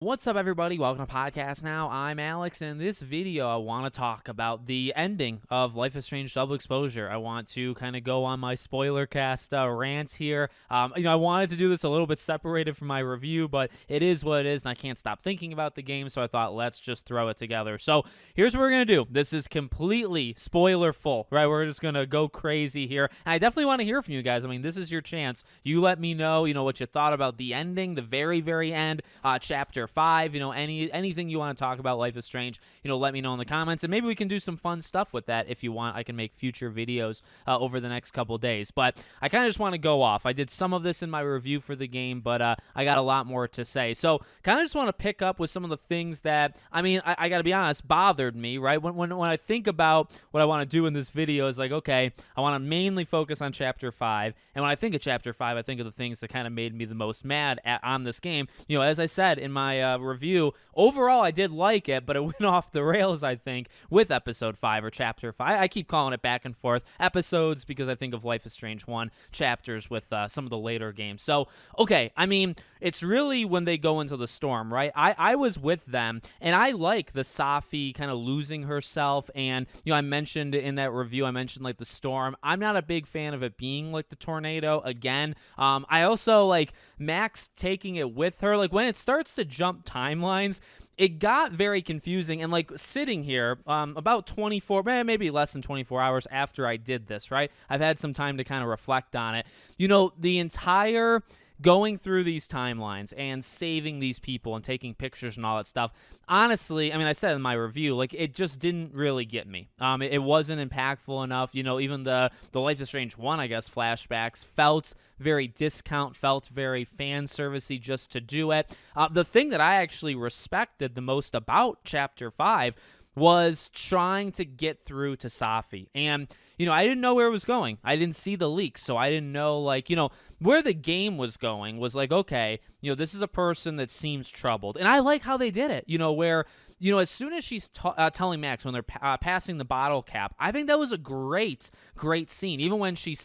What's up, everybody? Welcome to Podcast Now. I'm Alex, and in this video, I want to talk about the ending of Life is Strange Double Exposure. I want to kind of go on my spoiler cast rant here. I wanted to do this a little bit separated from my review, but it is what it is, and I can't stop thinking about the game, so I thought let's just throw it together. So here's what we're going to do. This is completely spoiler full, right? We're just going to go crazy here, and I definitely want to hear from you guys. I mean, this is your chance. You let me know, what you thought about the ending, the very, very end, chapter 5, anything you want to talk about Life is Strange, let me know in the comments, and maybe we can do some fun stuff with that if you want. I can make future videos over the next couple days, but I kind of just want to go off. I did some of this in my review for the game, but I got a lot more to say, so kind of just want to pick up with some of the things that, I got to be honest, bothered me, right? When I think about what I want to do in this video, is like, okay, I want to mainly focus on Chapter 5, and when I think of Chapter 5, I think of the things that kind of made me the most mad on this game. As I said in my review, overall I did like it, but it went off the rails, I think, with Episode 5 or Chapter 5. I keep calling it back and forth episodes because I think of Life is Strange 1, chapters with some of the later games. So, okay, it's really when they go into the storm, right? I was with them, and I like the Safi kind of losing herself, and, I mentioned in that review, like the storm. I'm not a big fan of it being like the tornado again. I also like Max taking it with her. Like when it starts to jump timelines, it got very confusing, and like sitting here about 24, maybe less than 24 hours after I did this, right? I've had some time to kind of reflect on it. The entire going through these timelines and saving these people and taking pictures and all that stuff, honestly, I said in my review, like, it just didn't really get me. It wasn't impactful enough. Even the Life is Strange 1, I guess, flashbacks felt very felt very fan servicey just to do it. The thing that I actually respected the most about Chapter 5 was trying to get through to Safi. And, I didn't know where it was going. I didn't see the leaks, so I didn't know, where the game was going was like, okay, this is a person that seems troubled. And I like how they did it, where, as soon as she's telling Max when they're passing the bottle cap, I think that was a great scene. Even when she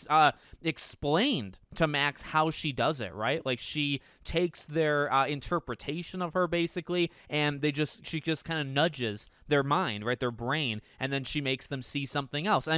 explained to Max how she does it, right? Like, she takes their interpretation of her, basically, and she just kind of nudges their mind, right, their brain, and then she makes them see something else.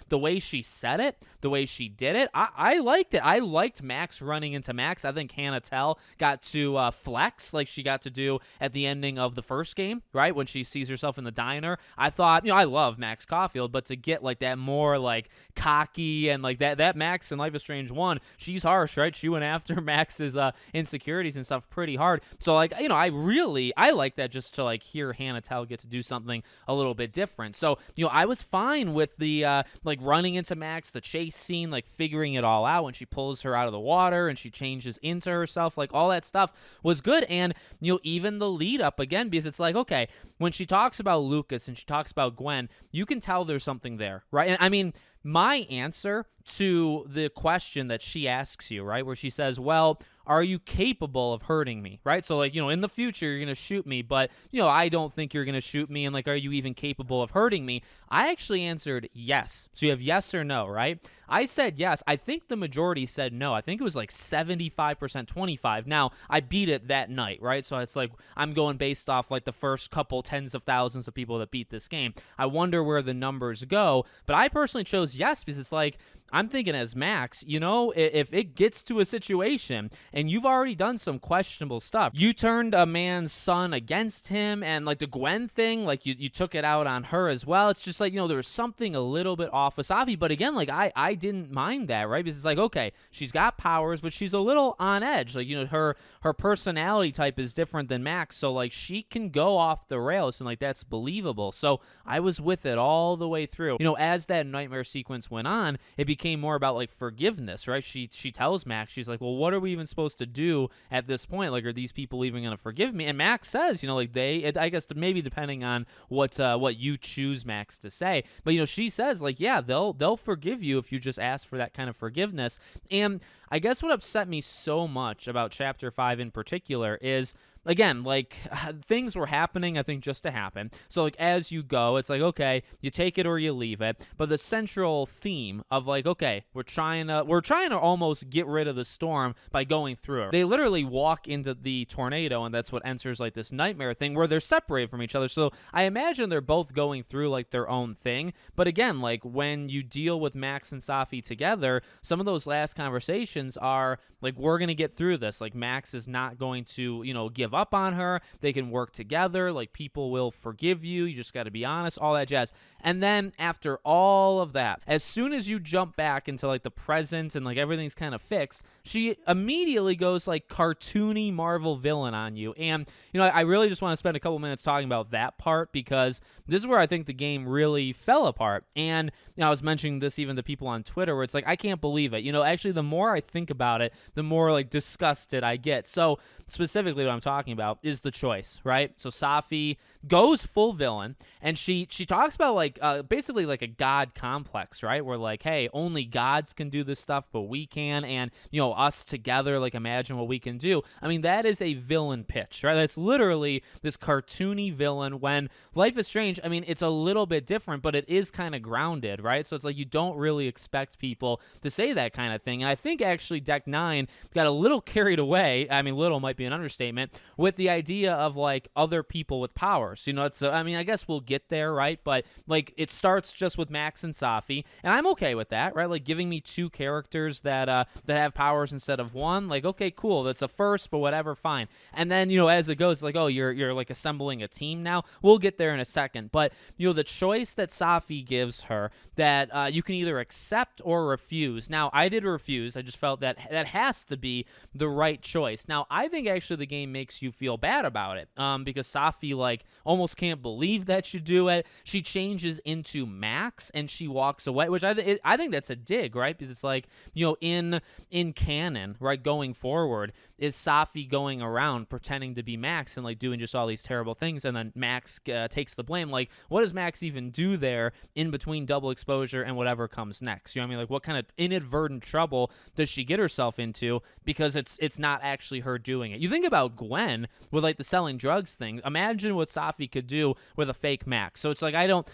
The way she said it, the way she did it, I liked it. I liked Max running into Max. I think Hannah Tell got to flex like she got to do at the ending of the first game, right, when she sees herself in the diner. I thought, I love Max Caulfield, but to get like that more like cocky and like that Max in Life is Strange 1, she's harsh, right? She went after Max's insecurities and stuff pretty hard. So like, I like that, just to like hear Hannah Tell get to do something a little bit different. So, I was fine with the like running into Max, the chase scene, like figuring it all out when she pulls her out of the water and she changes into herself, like all that stuff was good. And, even the lead up again, because it's like, okay, when she talks about Lucas and she talks about Gwen, you can tell there's something there, right? And my answer to the question that she asks you, right, where she says, well, are you capable of hurting me, right? So, like, in the future, you're going to shoot me, but, I don't think you're going to shoot me, and, like, are you even capable of hurting me? I actually answered yes. So you have yes or no, right? I said yes. I think the majority said no. I think it was, like, 75%, 25. Now, I beat it that night, right? So it's like I'm going based off, like, the first couple tens of thousands of people that beat this game. I wonder where the numbers go, but I personally chose yes because it's like, I'm thinking as Max, if it gets to a situation and you've already done some questionable stuff, you turned a man's son against him, and like the Gwen thing, like you took it out on her as well. It's just like, there was something a little bit off with Safi, but again, like I didn't mind that, right? Because it's like, okay, she's got powers, but she's a little on edge. Like, her personality type is different than Max, so like she can go off the rails, and like that's believable. So I was with it all the way through. As that nightmare sequence went on, it became more about like forgiveness, right? She tells Max, she's like, well, what are we even supposed to do at this point? Like, are these people even going to forgive me? And Max says, like I guess maybe depending on what you choose Max to say, but she says like, yeah, they'll forgive you if you just ask for that kind of forgiveness. And I guess what upset me so much about Chapter 5 in particular is, again, like things were happening, I think, just to happen. So like as you go, it's like, okay, you take it or you leave it. But the central theme of like, okay, we're trying to almost get rid of the storm by going through it. They literally walk into the tornado, and that's what enters like this nightmare thing where they're separated from each other. So I imagine they're both going through like their own thing. But again, like when you deal with Max and Safi together, some of those last conversations are like, we're going to get through this. Like Max is not going to, give up on her. They can work together. Like people will forgive you. You just got to be honest, all that jazz. And then after all of that, as soon as you jump back into like the present and like everything's kind of fixed, she immediately goes like cartoony Marvel villain on you. And, I really just want to spend a couple minutes talking about that part, because this is where I think the game really fell apart. And, I was mentioning this even to people on Twitter where it's like, I can't believe it. Actually, the more I think about it, the more like disgusted I get. So specifically what I'm talking about is the choice, right? So Safi goes full villain, and she talks about like basically like a god complex, right? Where like, hey, only gods can do this stuff, but we can, and us together, like imagine what we can do. I mean, that is a villain pitch, right? That's literally this cartoony villain, when Life is Strange, I mean, it's a little bit different, but it is kind of grounded, right? So it's like you don't really expect people to say that kind of thing. And I think actually Deck 9 got a little carried away. I mean, little might be an understatement, with the idea of like other people with powers. It's I mean, I guess we'll get there, right? But like it starts just with Max and Safi, and I'm okay with that, right? Like giving me two characters that have powers instead of one. Like, okay, cool, that's a first, but whatever, fine. And then as it goes, like, oh, you're like assembling a team now. We'll get there in a second. But the choice that Safi gives her, that you can either accept or refuse. Now, I did refuse. I just felt that has to be the right choice. Now, I think actually the game makes you feel bad about it, because Safi like almost can't believe that you do it. She changes into Max and she walks away, which I think that's a dig, right? Because it's like, in canon, right, going forward, is Safi going around pretending to be Max and like doing just all these terrible things, and then Max takes the blame. Like, what does Max even do there in between double exposure and whatever comes next? You know what I mean? Like, what kind of inadvertent trouble does she get herself into because it's not actually her doing it? You think about Gwen with like the selling drugs thing. Imagine what Safi could do with a fake Max. So it's like, I don't,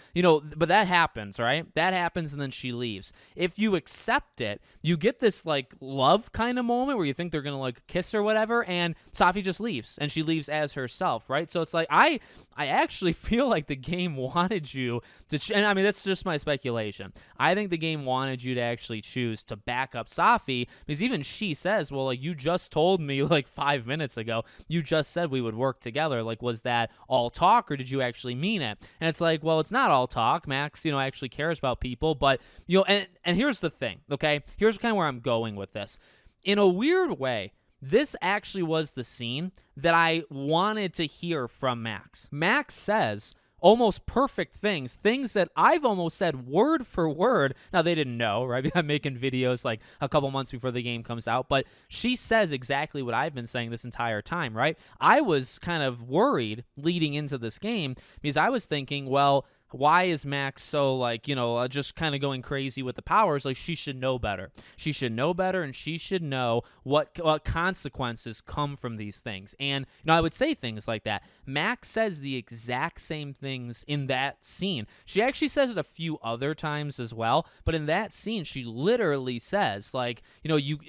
but that happens, right? That happens, and then she leaves. If you accept it, you get this like love kind of moment where you think they're gonna like kiss or whatever, and Safi just leaves, and she leaves as herself, right? So it's like, I actually feel like the game wanted you to, and I mean, that's just my speculation. I think the game wanted you to actually choose to back up Safi, because even she says, well, like, you just told me like 5 minutes ago, you just said we would work together. Like, was that all talk, or did you actually mean it? And it's like, well, it's not all talk. Max, actually cares about people, but, and here's the thing, okay? Here's kind of where I'm going with this. In a weird way, this actually was the scene that I wanted to hear from Max. Max says almost perfect things that I've almost said word for word. Now, they didn't know, right? I'm making videos like a couple months before the game comes out, but she says exactly what I've been saying this entire time, right? I was kind of worried leading into this game because I was thinking, well, why is Max so like, just kind of going crazy with the powers? Like, she should know better. She should know better, and she should know what consequences come from these things. And, I would say things like that. Max says the exact same things in that scene. She actually says it a few other times as well, but in that scene, she literally says, like,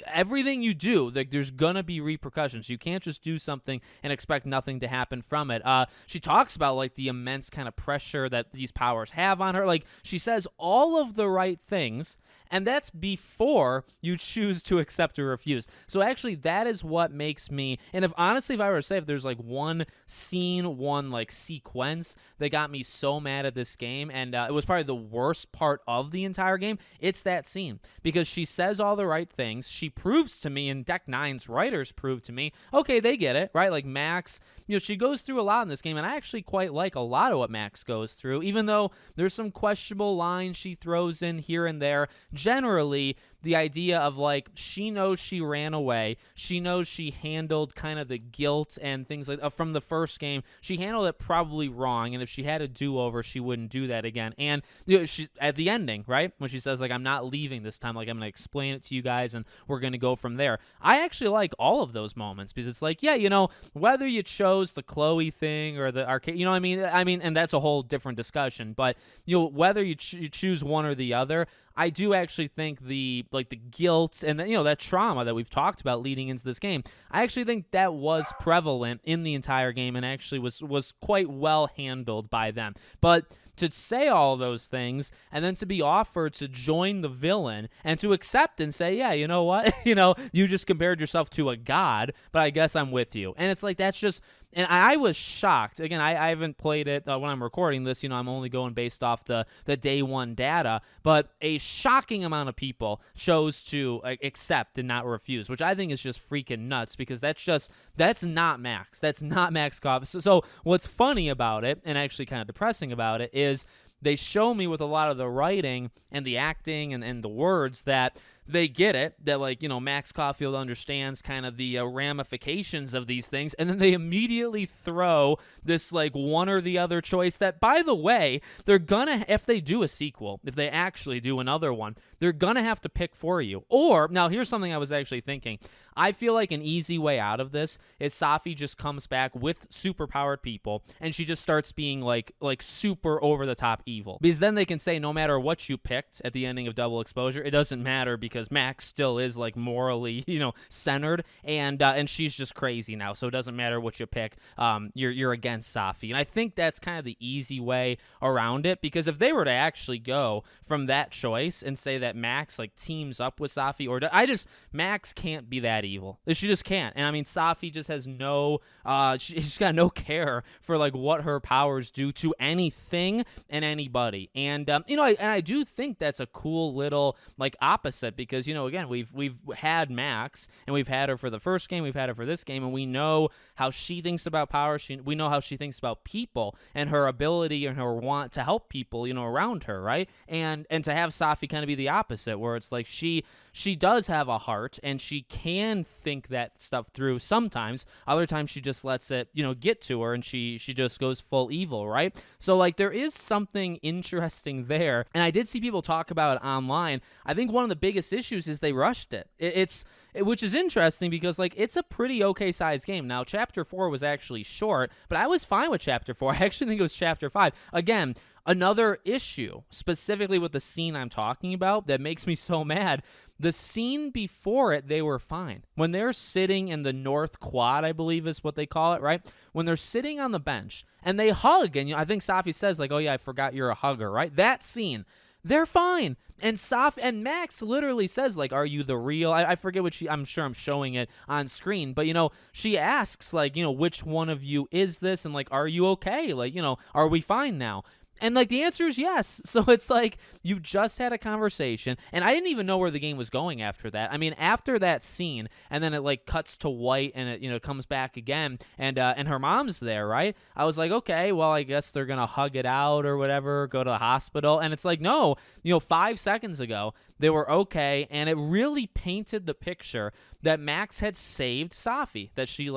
everything you do, like, there's gonna be repercussions. You can't just do something and expect nothing to happen from it. She talks about, like, the immense kind of pressure that these powers have on her. Like, she says all of the right things, and that's before you choose to accept or refuse. So actually, that is what makes me, and if I were to say, if there's like one scene, one like sequence that got me so mad at this game, and it was probably the worst part of the entire game, it's that scene, because she says all the right things. She proves to me, and Deck 9's writers prove to me, okay, they get it, right? Like, Max, she goes through a lot in this game, and I actually quite like a lot of what Max goes through, even though there's some questionable lines she throws in here and there. Generally, the idea of like she knows she ran away, she knows she handled kind of the guilt and things like from the first game. She handled it probably wrong, and if she had a do-over, she wouldn't do that again. And she at the ending, right, when she says like I'm not leaving this time, like I'm gonna explain it to you guys, and we're gonna go from there. I actually like all of those moments because it's like, yeah, whether you chose the Chloe thing or the arcade, what I mean, and that's a whole different discussion. But whether you choose one or the other, I do actually think the guilt and that trauma that we've talked about leading into this game, I actually think that was prevalent in the entire game and actually was quite well handled by them. But to say all those things and then to be offered to join the villain and to accept and say, yeah, you know what, you just compared yourself to a god, but I guess I'm with you. And it's like, that's just, and I was shocked. Again, I haven't played it when I'm recording this. I'm only going based off the day one data, but a shocking amount of people chose to accept and not refuse, which I think is just freaking nuts because that's not Max. That's not Max Cobb. So what's funny about it and actually kind of depressing about it is they show me with a lot of the writing and the acting and the words that they get it, that Max Caulfield understands kind of the ramifications of these things, and then they immediately throw this one or the other choice that, by the way, they're gonna, if they do a sequel, if they actually do another one, they're gonna have to pick for you. Or, now here's something I was actually thinking. I feel like an easy way out of this is Safi just comes back with superpowered people and she just starts being like super over the top evil. Because then they can say no matter what you picked at the ending of Double Exposure, it doesn't matter because Max still is morally, centered and she's just crazy now. So it doesn't matter what you pick. You're against Safi. And I think that's kind of the easy way around it, because if they were to actually go from that choice and say that Max teams up with Safi, or Max can't be that evil. She just can't. And I mean, Safi just has no, she's got no care for what her powers do to anything and anybody. And I do think that's a cool little opposite, because again, we've had Max and we've had her for the first game, we've had her for this game, and we know how she thinks about power. We know how she thinks about people and her ability and her want to help people around her, right? And to have Safi kind of be the opposite, where it's she does have a heart and she can think that stuff through sometimes. Other times she just lets it, get to her and she just goes full evil, right? So there is something interesting there. And I did see people talk about it online. I think one of the biggest issues is they rushed it. Which is interesting because it's a pretty okay sized game. Now, Chapter 4 was actually short, but I was fine with Chapter 4. I actually think it was Chapter 5. Again, another issue, specifically with the scene I'm talking about, that makes me so mad. The scene before it, they were fine. When they're sitting in the North Quad, I believe is what they call it, right? When they're sitting on the bench and they hug, and I think Safi says oh yeah, I forgot you're a hugger, right? That scene, they're fine. And Safi and Max literally says are you the real? I forget what I'm sure I'm showing it on screen, but she asks which one of you is this, and are you okay? Are we fine now? And the answer is yes. So it's you just had a conversation, and I didn't even know where the game was going after that. I mean, after that scene, and then it cuts to white, and it comes back again, and her mom's there, right? I was okay, well, I guess they're gonna hug it out or whatever, go to the hospital, and it's no, 5 seconds ago they were okay, and it really painted the picture that Max had saved Safi, that she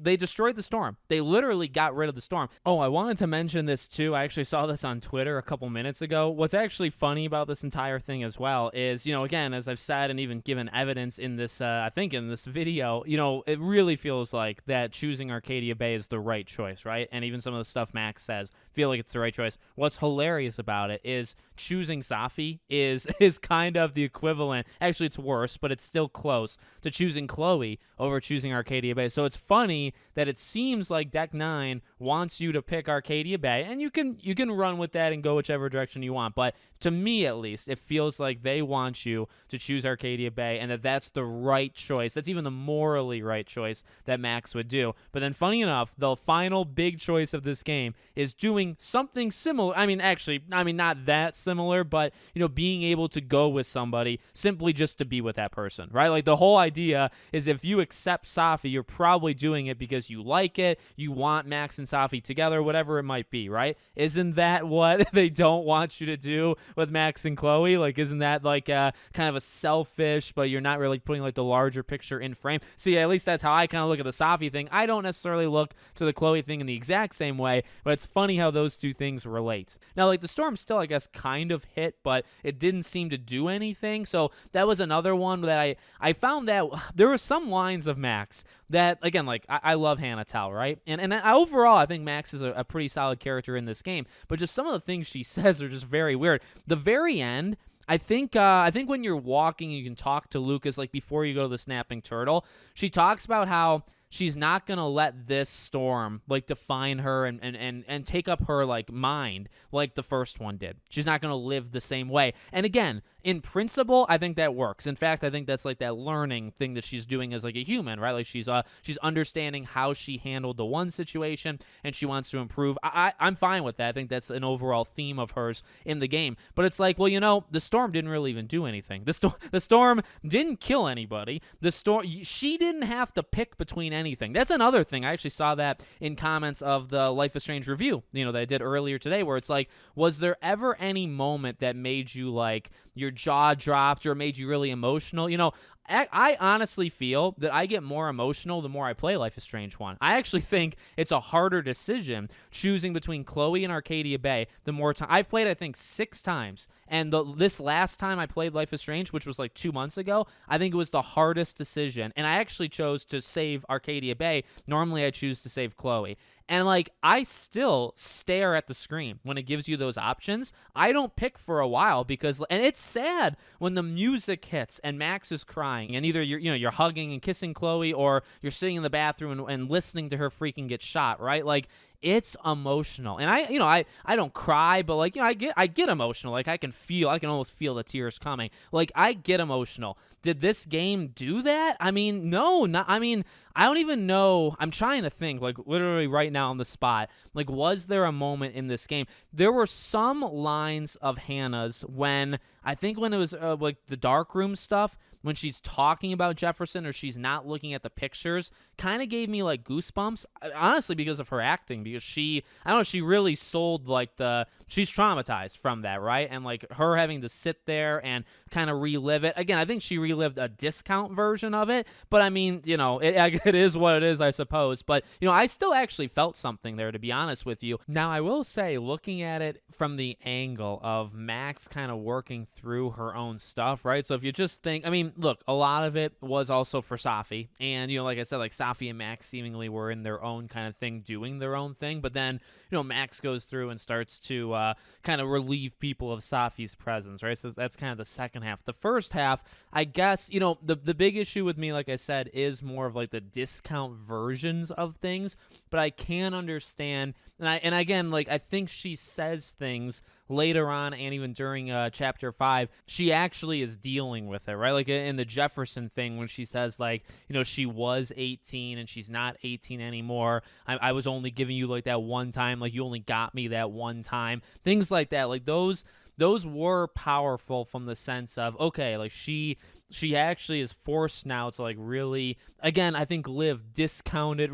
they destroyed the storm. They literally got rid of the storm. Oh, I wanted to mention this too. I actually saw this on Twitter a couple minutes ago. What's actually funny about this entire thing as well is, again, as I've said and even given evidence in this, I think in this video, it really feels like that choosing Arcadia Bay is the right choice, right? And even some of the stuff Max says feel like it's the right choice. What's hilarious about it is choosing Safi is kind of the equivalent. Actually, it's worse, but it's still close to choosing Chloe over choosing Arcadia Bay. So it's funny that it seems like Deck 9 wants you to pick Arcadia Bay, and you can run with that and go whichever direction you want. But to me, at least, it feels like they want you to choose Arcadia Bay, and that's the right choice. That's even the morally right choice that Max would do. But then, funny enough, the final big choice of this game is doing something similar. I mean, not that similar, but being able to go with somebody simply just to be with that person, right? The whole whole idea is if you accept Safi, you're probably doing it because you like it, you want Max and Safi together, whatever it might be, right? Isn't that what they don't want you to do with Max and Chloe? Like, isn't that like kind of a selfish, but you're not really putting like the larger picture in frame? See, at least that's how I kind of look at the Safi thing. I don't necessarily look to the Chloe thing in the exact same way, but it's funny how those two things relate. Now, like the storm still, I guess, kind of hit, but it didn't seem to do anything. So that was another one that I found that there were some lines of Max that, again, like I love Hannah Tell, right? And overall, I think Max is a pretty solid character in this game, but just some of the things she says are just very weird. The very end, I think when you're walking, you can talk to Lucas, like before you go to the snapping turtle, she talks about how she's not going to let this storm like define her and take up her like mind like the first one did. She's not going to live the same way. And again, in principle, I think that works. In fact, I think that's like that learning thing that she's doing as like a human, right? Like she's understanding how she handled the one situation and she wants to improve. I'm fine with that. I think that's an overall theme of hers in the game. But it's like, well, you know, the storm didn't really even do anything. The storm didn't kill anybody. She didn't have to pick between anything. That's another thing. I actually saw that in comments of the Life is Strange review, you know, that I did earlier today, where it's like, was there ever any moment that made you like your jaw dropped or made you really emotional? You know, I honestly feel that I get more emotional the more I play Life is Strange 1. I actually think it's a harder decision choosing between Chloe and Arcadia Bay the more time. I've played, I think, 6 times. And this last time I played Life is Strange, which was like 2 months ago, I think it was the hardest decision. And I actually chose to save Arcadia Bay. Normally I choose to save Chloe. And, like, I still stare at the screen when it gives you those options. I don't pick for a while because, and it's sad when the music hits and Max is crying and either you're hugging and kissing Chloe or you're sitting in the bathroom and listening to her freaking get shot, right? Like, it's emotional. And I don't cry, but like, you know, I get emotional. Like I can almost feel the tears coming. Like I get emotional. Did this game do that? I mean, no, I don't even know. I'm trying to think, like literally right now on the spot, like was there a moment in this game? There were some lines of Hannah's when it was like the dark room stuff, when she's talking about Jefferson or she's not looking at the pictures, kind of gave me like goosebumps, honestly, because of her acting, because she really sold like she's traumatized from that, right? And like her having to sit there and kind of relive it. Again, I think she relived a discount version of it, but I mean, you know, it is what it is, I suppose. But, you know, I still actually felt something there, to be honest with you. Now, I will say, looking at it from the angle of Max kind of working through her own stuff, right? So if you just think, I mean, look, a lot of it was also for Safi. And, you know, like I said, like Safi and Max seemingly were in their own kind of thing, doing their own thing. But then, you know, Max goes through and starts to kind of relieve people of Safi's presence, right? So that's kind of the second half. The first half, I guess, you know, the big issue with me, like I said, is more of like the discount versions of things. But I can understand, and again, like I think she says things later on and even during chapter 5, she actually is dealing with it, right? Like in the Jefferson thing, when she says like, you know, she was 18 and she's not 18 anymore. I was only giving you like that one time, like you only got me that one time. Things like that, like those were powerful from the sense of, okay, like she actually is forced now to like really, again, I think relive discounted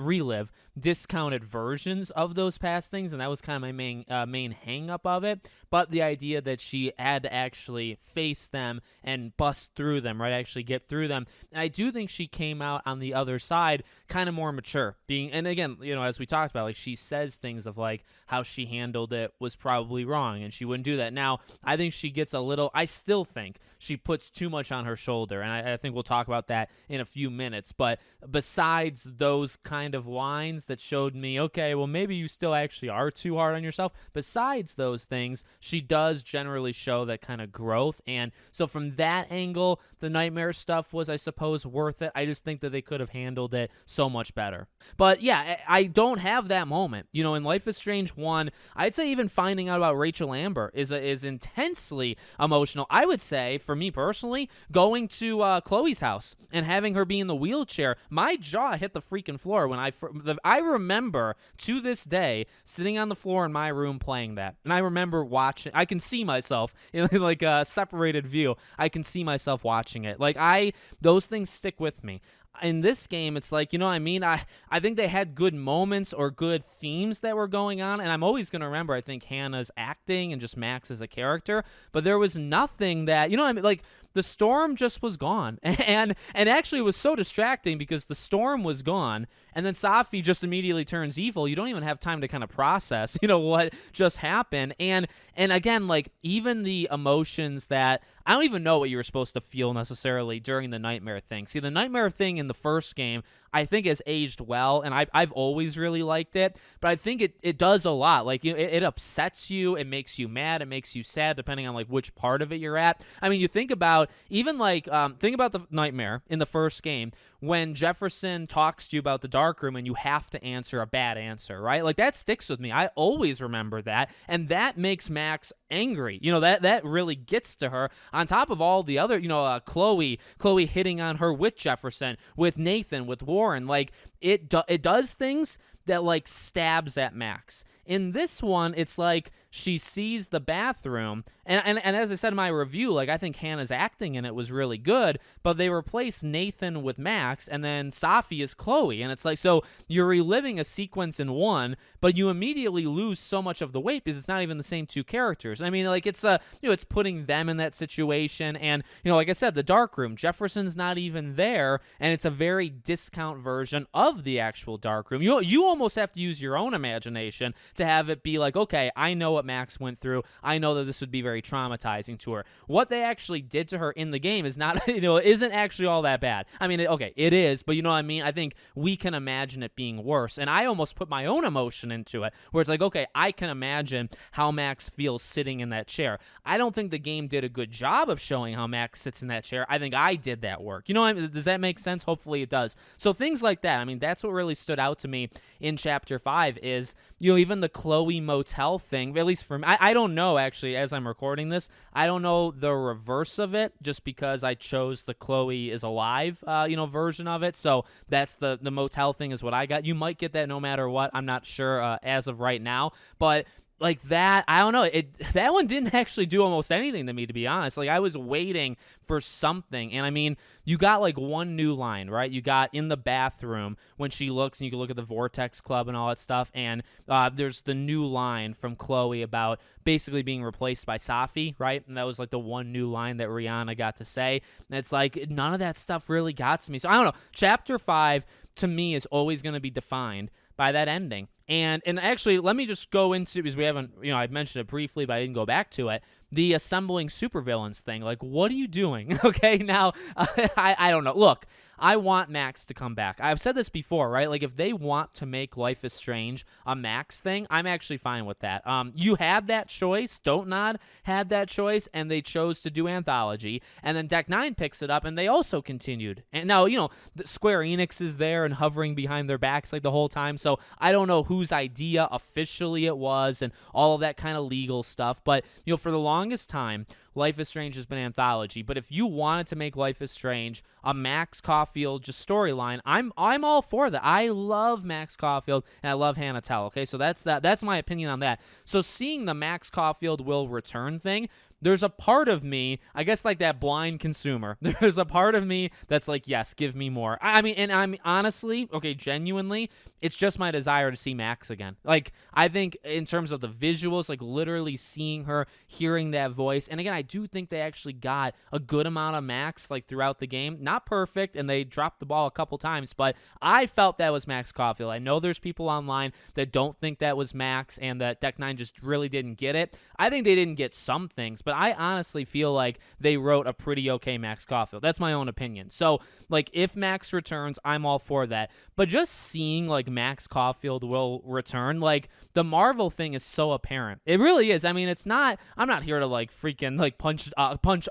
versions of those past things, and that was kind of my main hang up of it. But the idea that she had to actually face them and bust through them, right, actually get through them, and I do think she came out on the other side kind of more mature, and again, you know, as we talked about, like she says things of like how she handled it was probably wrong and she wouldn't do that. Now I think she gets I still think she puts too much on her shoulder, and I think we'll talk about that in a few minutes. But besides those kind of lines that showed me, okay, well, maybe you still actually are too hard on yourself, besides those things, she does generally show that kind of growth. And so from that angle, the nightmare stuff was, I suppose, worth it. I just think that they could have handled it so much better. But yeah, I don't have that moment. You know, in Life is Strange 1, I'd say even finding out about Rachel Amber is intensely emotional. I would say, for me personally, going to Chloe's house and having her be in the wheelchair, my jaw hit the freaking floor when I I remember to this day sitting on the floor in my room playing that, and I remember watching. I can see myself in like a separated view. I can see myself watching it. Like those things stick with me. In this game, it's like, you know what I mean? I think they had good moments or good themes that were going on, and I'm always going to remember, I think, Hannah's acting and just Max as a character, but there was nothing that, you know what I mean? Like, the storm just was gone, and actually it was so distracting because the storm was gone, and then Safi just immediately turns evil. You don't even have time to kind of process, you know, what just happened, and again, like, even the emotions that I don't even know what you were supposed to feel necessarily during the nightmare thing. See, the nightmare thing in the first game, I think, has aged well, and I've always really liked it, but I think it does a lot. Like, you know, it upsets you, it makes you mad, it makes you sad, depending on, like, which part of it you're at. I mean, you think about, even, like, think about the nightmare in the first game, when Jefferson talks to you about the darkroom and you have to answer a bad answer, right? Like, that sticks with me. I always remember that, and that makes Max angry. You know, that really gets to her, on top of all the other, you know, Chloe hitting on her with Jefferson, with Nathan, with Warren. Like, it does things that, like, stabs at Max. In this one, it's like she sees the bathroom, and as I said in my review, like, I think Hannah's acting in it was really good, but they replaced Nathan with Max, and then Safi is Chloe, and it's like, so you're reliving a sequence in one, but you immediately lose so much of the weight because it's not even the same two characters. I mean, like, it's you know, it's putting them in that situation, and, you know, like I said, the darkroom, Jefferson's not even there, and it's a very discount version of the actual darkroom. You almost have to use your own imagination to have it be like, okay, I know what Max went through. I know that this would be very traumatizing to her. What they actually did to her in the game is not, you know, isn't actually all that bad. I mean, okay, it is, but you know what I mean? I think we can imagine it being worse, and I almost put my own emotion into it, where it's like, okay, I can imagine how Max feels sitting in that chair. I don't think the game did a good job of showing how Max sits in that chair. I think I did that work. You know what I mean? Does that make sense? Hopefully it does. So things like that, I mean, that's what really stood out to me in Chapter 5 is, you know, even the Chloe motel thing, at least for me, I don't know, actually, as I'm recording this, I don't know the reverse of it, just because I chose the Chloe is alive, you know, version of it, so that's the motel thing is what I got. You might get that no matter what, I'm not sure as of right now, but like that, I don't know, that one didn't actually do almost anything to me, to be honest. Like, I was waiting for something, and I mean, you got like one new line, right? You got in the bathroom when she looks, and you can look at the Vortex Club and all that stuff, and there's the new line from Chloe about basically being replaced by Safi, right? And that was like the one new line that Rihanna got to say, and it's like, none of that stuff really got to me. So I don't know, Chapter 5 to me is always going to be defined by that ending. And actually, let me just go into, because we haven't, you know, I mentioned it briefly, but I didn't go back to it, the assembling supervillains thing. Like, what are you doing? Okay, now, I don't know. Look, I want Max to come back. I've said this before, right? Like, if they want to make Life is Strange a Max thing, I'm actually fine with that. You had that choice. Don't Nod had that choice, and they chose to do Anthology. And then Deck 9 picks it up, and they also continued. And now, you know, Square Enix is there and hovering behind their backs like the whole time, so I don't know whose idea officially it was and all of that kind of legal stuff. But, you know, for the longest time, Life is Strange has been Anthology, but if you wanted to make Life is Strange a Max Caulfield just storyline, I'm all for that. I love Max Caulfield and I love Hannah Tell. Okay, so that's my opinion on that. So seeing the Max Caulfield will return thing, there's a part of me, I guess, like that blind consumer. There's a part of me that's like, yes, give me more. I mean, and I'm honestly, okay, genuinely, it's just my desire to see Max again. Like, I think in terms of the visuals, like literally seeing her, hearing that voice, and again, I do think they actually got a good amount of Max, like, throughout the game. Not perfect, and they dropped the ball a couple times, but I felt that was Max Caulfield. I know there's people online that don't think that was Max, and that Deck 9 just really didn't get it. I think they didn't get some things, but I honestly feel like they wrote a pretty okay Max Caulfield. That's my own opinion. So, like, if Max returns, I'm all for that. But just seeing, like, Max Caulfield will return, like, the Marvel thing is so apparent. It really is. I mean, it's not, I'm not here to, like, freaking, like, punch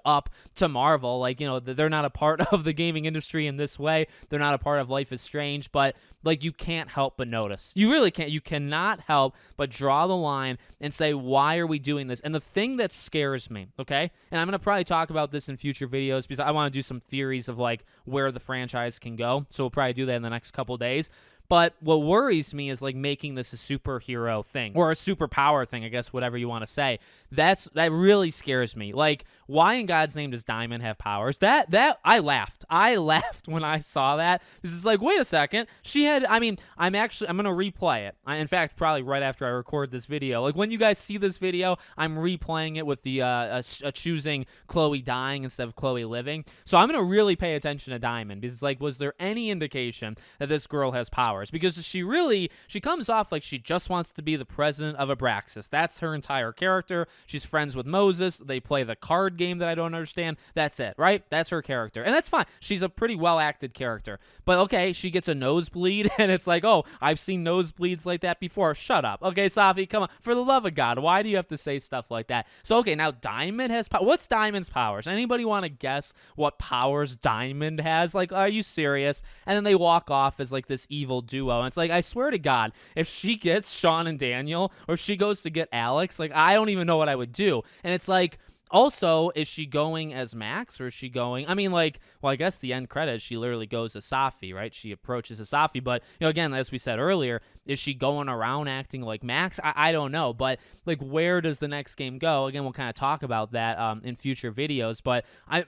up to Marvel. Like, you know, they're not a part of the gaming industry in this way. They're not a part of Life is Strange, but, like, you can't help but notice. You really can't. You cannot help but draw the line and say, why are we doing this? And the thing that scares me, okay, and I'm going to probably talk about this in future videos because I want to do some theories of, like, where the franchise can go, so we'll probably do that in the next couple days. But what worries me is like making this a superhero thing or a superpower thing, I guess, whatever you want to say. That really scares me. Like, why in God's name does Diamond have powers? That I laughed. I laughed when I saw that. This is like, wait a second. She had, I mean, I'm gonna replay it. In fact, probably right after I record this video. Like, when you guys see this video, I'm replaying it with the choosing Chloe dying instead of Chloe living. So I'm gonna really pay attention to Diamond, because like, was there any indication that this girl has powers? Because she comes off like she just wants to be the president of Abraxas. That's her entire character. She's friends with Moses. They play the card game that I don't understand. That's it, right? That's her character. And that's fine. She's a pretty well-acted character. But okay, she gets a nosebleed, and it's like, oh, I've seen nosebleeds like that before. Shut up. Okay, Safi, come on. For the love of God, why do you have to say stuff like that? So, okay, now Diamond has power. What's Diamond's powers? Anybody want to guess what powers Diamond has? Like, are you serious? And then they walk off as like this evil duo. And it's like, I swear to God, if she gets Sean and Daniel, or she goes to get Alex, like, I don't even know what I would do. And it's like, also, is she going as Max, or is she going, I mean, like, well, I guess the end credits, she literally goes as Safi, right? She approaches as Safi, but, you know, again, as we said earlier, is she going around acting like Max? I don't know, but, like, where does the next game go? Again, we'll kind of talk about that in future videos, but I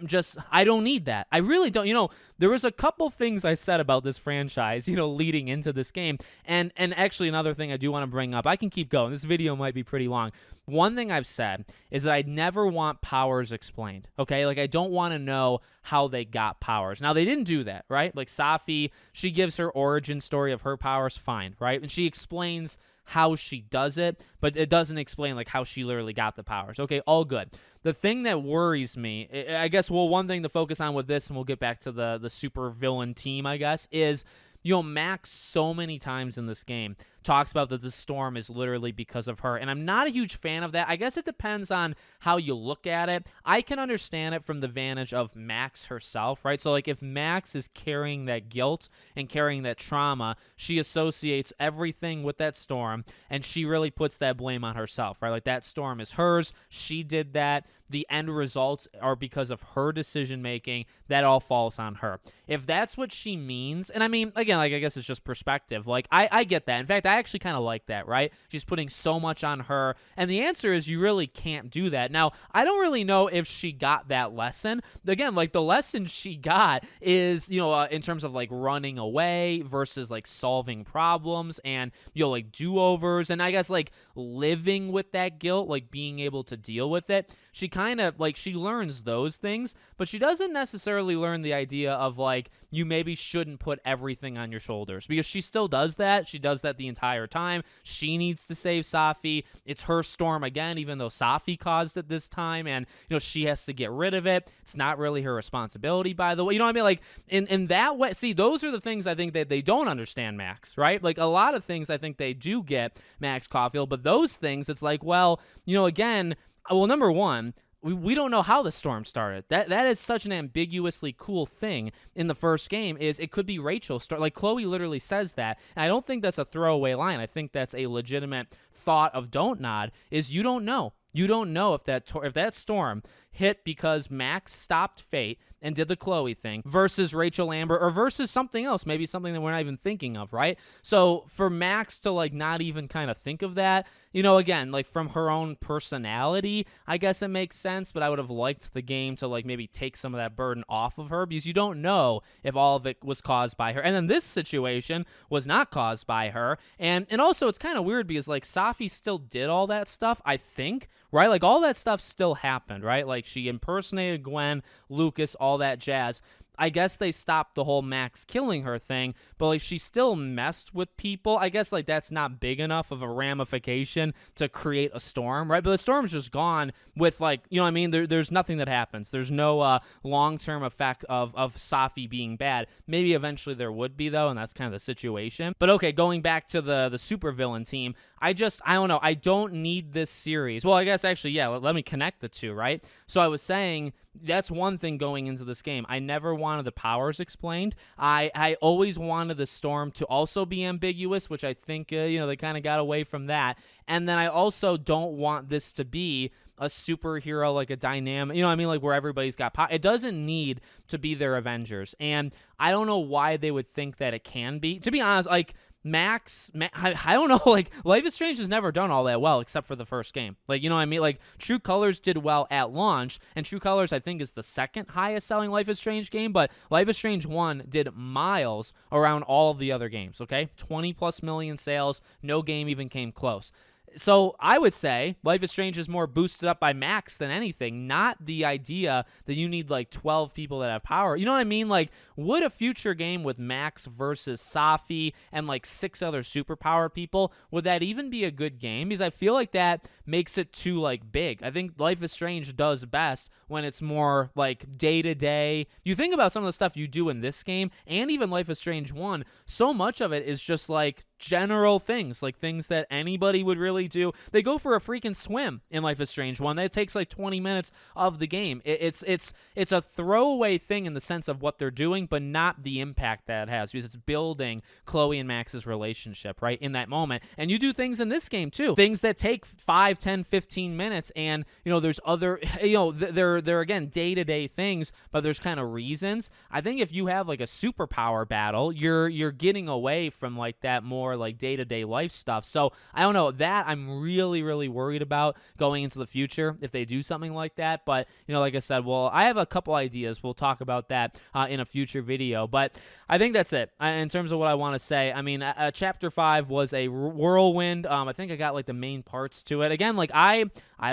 don't need that. I really don't. You know, there was a couple things I said about this franchise, you know, leading into this game, and actually another thing I do want to bring up, I can keep going. This video might be pretty long. One thing I've said is that I never want powers explained, okay? Like, I don't want to know how they got powers. Now, they didn't do that, right? Like, Safi, she gives her origin story of her powers, fine, right? And she explains how she does it, but it doesn't explain, like, how she literally got the powers. Okay, all good. The thing that worries me, I guess, well, one thing to focus on with this, and we'll get back to the super villain team, I guess, is, you know, Max so many times in this game talks about that the storm is literally because of her, and I'm not a huge fan of that. I guess it depends on how you look at it. I can understand it from the vantage of Max herself, right? So, like, if Max is carrying that guilt and carrying that trauma, she associates everything with that storm, and she really puts that blame on herself, right? Like, that storm is hers. She did that. The end results are because of her decision-making. That all falls on her. If that's what she means, and I mean, again, like, I guess it's just perspective. Like, I get that. In fact, I actually kind of like that, right? She's putting so much on her, and the answer is you really can't do that. Now, I don't really know if she got that lesson. Again, like, the lesson she got is, you know, in terms of, like, running away versus, like, solving problems and, you know, like, do-overs, and I guess, like, living with that guilt, like, being able to deal with it. She kind of, like, she learns those things, but she doesn't necessarily learn the idea of, like, you maybe shouldn't put everything on your shoulders, because she still does that. She does that the entire time. She needs to save Safi. It's her storm again, even though Safi caused it this time, and, you know, she has to get rid of it. It's not really her responsibility, by the way. You know what I mean? Like, in that way, see, those are the things I think that they don't understand Max, right? Like, a lot of things I think they do get Max Caulfield, but those things, it's like, well, you know, again, well, number one, we don't know how the storm started. That is such an ambiguously cool thing in the first game, is it could be Rachel start. Like, Chloe literally says that, and I don't think that's a throwaway line. I think that's a legitimate thought of Don't Nod, is you don't know. You don't know if that storm hit because Max stopped fate and did the Chloe thing versus Rachel Amber, or versus something else, maybe something that we're not even thinking of, right? So for Max to, like, not even kind of think of that, you know, again, like, from her own personality, I guess it makes sense, but I would have liked the game to, like, maybe take some of that burden off of her, because you don't know if all of it was caused by her. And then this situation was not caused by her. And also, it's kind of weird because, like, Safi still did all that stuff, I think, right? Like, all that stuff still happened, right? Like, she impersonated Gwen, Lucas, all that jazz. I guess they stopped the whole Max killing her thing, but, like, she still messed with people. I guess, like, that's not big enough of a ramification to create a storm, right? But the storm's just gone with, like, you know what I mean? There's nothing that happens. There's no long-term effect of Safi being bad. Maybe eventually there would be, though, and that's kind of the situation. But, okay, going back to the supervillain team, I don't know. I don't need this series. Well, I guess, actually, yeah, let me connect the two, right? So I was saying, that's one thing going into this game. I never wanted the powers explained. I always wanted the storm to also be ambiguous, which I think, you know, they kind of got away from that. And then I also don't want this to be a superhero, like a dynamic, you know what I mean? Like, where everybody's got power. It doesn't need to be their Avengers. And I don't know why they would think that it can be. To be honest, like, I don't know, like, Life is Strange has never done all that well except for the first game. Like, you know what I mean? Like, True Colors did well at launch, and True Colors, I think, is the second highest selling Life is Strange game, but Life is Strange 1 did miles around all of the other games, okay? 20 plus million sales, no game even came close. So I would say Life is Strange is more boosted up by Max than anything, not the idea that you need like 12 people that have power. You know what I mean? Like, would a future game with Max versus Safi and like 6 other superpower people, would that even be a good game? Because I feel like that makes it too like big. I think Life is Strange does best when it's more like day to day. You think about some of the stuff you do in this game and even Life is Strange 1, so much of it is just like general things, like things that anybody would really do. They go for a freaking swim in Life is Strange 1. That takes like 20 minutes of the game. It's a throwaway thing in the sense of what they're doing, but not the impact that it has, because it's building Chloe and Max's relationship right in that moment. And you do things in this game too, things that take 5, 10, 15 minutes, and you know there's other, you know, they're again day-to-day things, but there's kind of reasons. I think if you have like a superpower battle, you're getting away from like that more like day-to-day life stuff. So I don't know, that I'm really worried about going into the future if they do something like that. But you know, like I said, well, I have a couple ideas. We'll talk about that in a future video, but I think that's it in terms of what I want to say. I mean, chapter 5 was a whirlwind. I think I got like the main parts to it. Again, like I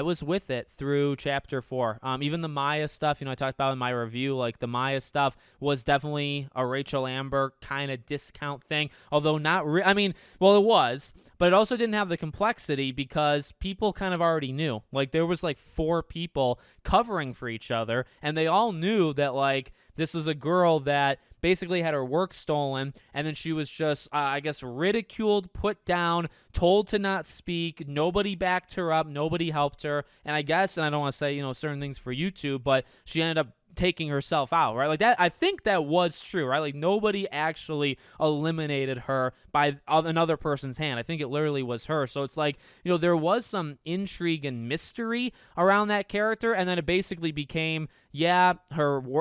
was with it through chapter 4. Even the Maya stuff, you know, I talked about in my review, like the Maya stuff was definitely a Rachel Amber kind of discount thing, although not I mean, well, it was, but it also didn't have the complexity because people kind of already knew. Like, there was like 4 people covering for each other, and they all knew that like this was a girl that basically had her work stolen, and then she was just, I guess, ridiculed, put down, told to not speak. Nobody backed her up. Nobody helped her. And I guess, and I don't want to say, you know, certain things for YouTube, but she ended up taking herself out, right? Like that, I think that was true, right? Like nobody actually eliminated her by another person's hand. I think it literally was her. So it's like, you know, there was some intrigue and mystery around that character, and then it basically became, yeah,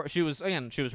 she was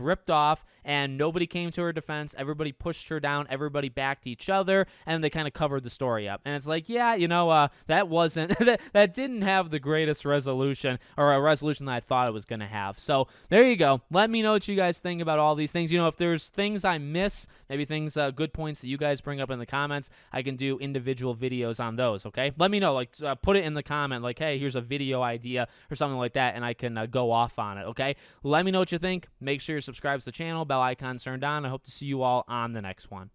ripped off, and nobody came to her defense. Everybody pushed her down. Everybody backed each other, and they kind of covered the story up. And it's like, yeah, you know, that wasn't that didn't have the greatest resolution, or a resolution that I thought it was going to have. So there you go. Let me know what you guys think about all these things. You know, if there's things I miss, maybe things, good points that you guys bring up in the comments, I can do individual videos on those, okay? Let me know, like, put it in the comment, like, hey, here's a video idea or something like that, and I can go off on it, okay? Let me know what you think. Make sure you're subscribed to the channel, bell icon turned on. I hope to see you all on the next one.